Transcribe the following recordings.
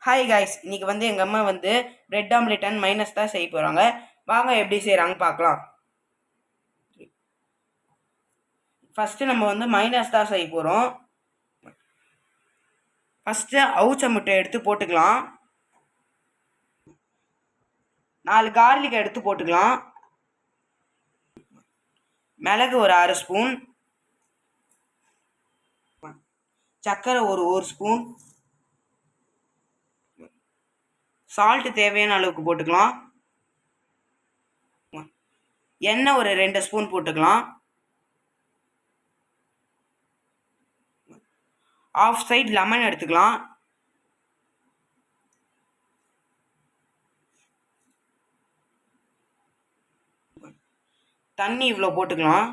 Hi guys, இன்னைக்கு எங்கள் அம்மா பிரெட் ஆம்லெட் அண்ட் மைனஸ் தான் செய்ய போகிறாங்க. வாங்க எப்படி செய்கிறாங்க பார்க்கலாம். ஃபஸ்ட்டு நம்ம மைனஸ் தான் செய்ய போகிறோம். ஃபஸ்ட்டு அவுச்ச முட்டை எடுத்து போட்டுக்கலாம். 4 கார்லிக் எடுத்து போட்டுக்கலாம். மிளகு ஒரு 1/2 ஸ்பூன், சர்க்கரை ஒரு ஸ்பூன், சால்ட்டு தேவையான அளவுக்கு போட்டுக்கலாம். எண்ணெய் ஒரு 2 ஸ்பூன் போட்டுக்கலாம். ஆஃப் சைடு லெமன் எடுத்துக்கலாம். தண்ணி இவ்வளோ போட்டுக்கலாம்.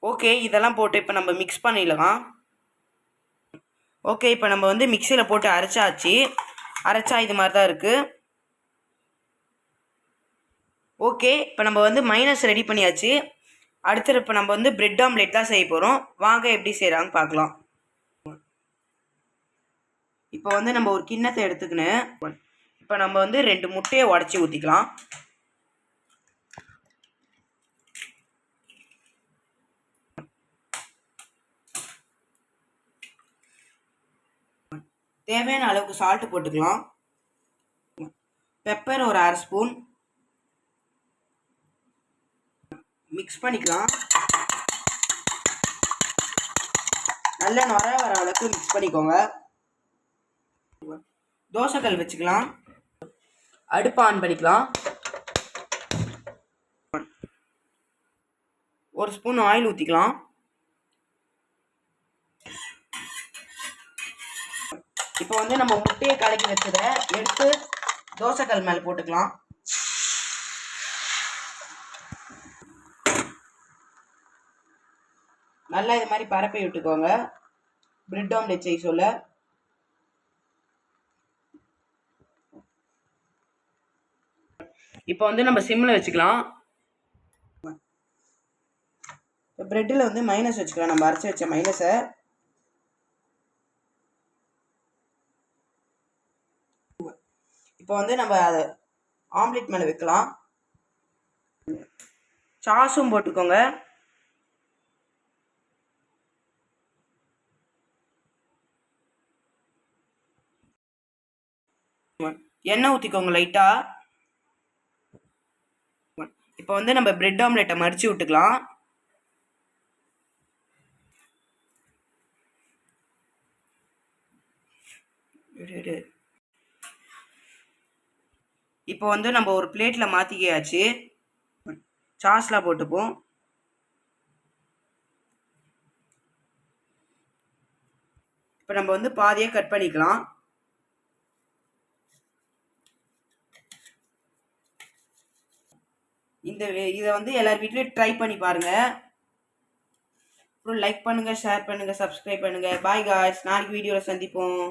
ஓகே, இதெல்லாம் போட்டு இப்போ நம்ம மிக்ஸ் பண்ணிடலாம். ஓகே, இப்போ நம்ம மிக்சியில் போட்டு அரைச்சா இது மாதிரி தான் இருக்குது. ஓகே, இப்போ நம்ம மைனஸ் ரெடி பண்ணியாச்சு. அடுத்து இப்போ நம்ம பிரெட் ஆம்லெட் தான் செய்ய போகிறோம். வாங்க எப்படி செய்கிறாங்க பார்க்கலாம். இப்போ நம்ம ஒரு கிண்ணத்தை எடுத்துக்கினேன். இப்போ நம்ம 2 முட்டையை உடச்சி ஊற்றிக்கலாம். தேவையான அளவுக்கு சால்ட் போட்டுக்கலாம். பெப்பர் ஒரு 1/2 ஸ்பூன். மிக்ஸ் பண்ணிக்கலாம். நல்லா நுர வர அளவுக்கு மிக்ஸ் பண்ணிக்கோங்க. தோசைக்கல் வச்சுக்கலாம். அடுப்பு ஆன் பண்ணிக்கலாம். 1 ஸ்பூன் ஆயில் ஊற்றிக்கலாம். இப்போ நம்ம முட்டையை கலக்கி வச்சதை எடுத்து தோசைக்கல் மேலே போட்டுக்கலாம். நல்லா இது மாதிரி பரப்பி விட்டுக்கோங்க. பிரெட் ஆம்லெட் செய்ய சொல்ல இப்போ நம்ம சிம்மில் வச்சுக்கலாம். இப்போ பிரெட்டில் மைனஸ் வச்சுக்கலாம். நம்ம அரைச்சி வச்ச மைனஸை இப்போ நம்ம அதை ஆம்லெட் மேலே வைக்கலாம். சாஸும் போட்டுக்கோங்க. எண்ணெய் ஊற்றிக்கோங்க லைட்டாக. இப்போ நம்ம பிரெட் ஆம்லெட்டை மடித்து விட்டுக்கலாம். இப்போ நம்ம ஒரு பிளேட்டில் மாற்றிக்கியாச்சு. சாஸ்லாம் போட்டுப்போம். இப்போ நம்ம பாதியாக கட் பண்ணிக்கலாம். இதை எல்லார் வீட்லேயும் ட்ரை பண்ணி பாருங்கள். அப்புறம் லைக் பண்ணுங்கள், ஷேர் பண்ணுங்கள், சப்ஸ்கிரைப் பண்ணுங்கள். பாய் காய்ஸ், நாளைக்கு வீடியோவில் சந்திப்போம்.